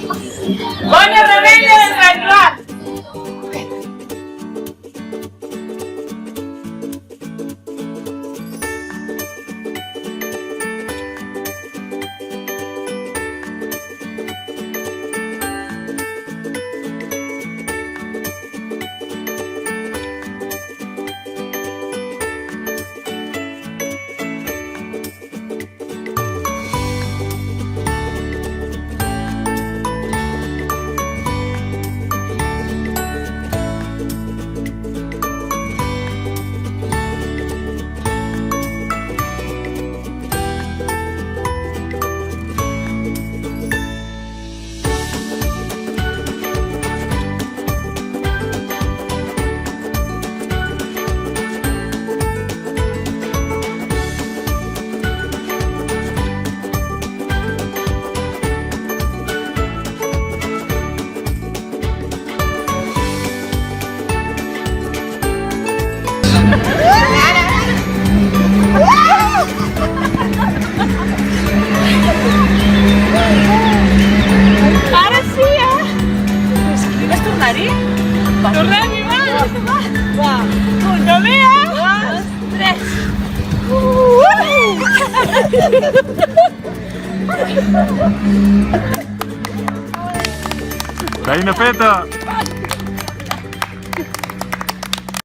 Doña Rebelde de San Juan. Ahora sí, ¿escribes tu nariz? ¡Corre, va! ¡Uno, vea! ¡Dos, tres! Dai una fetta!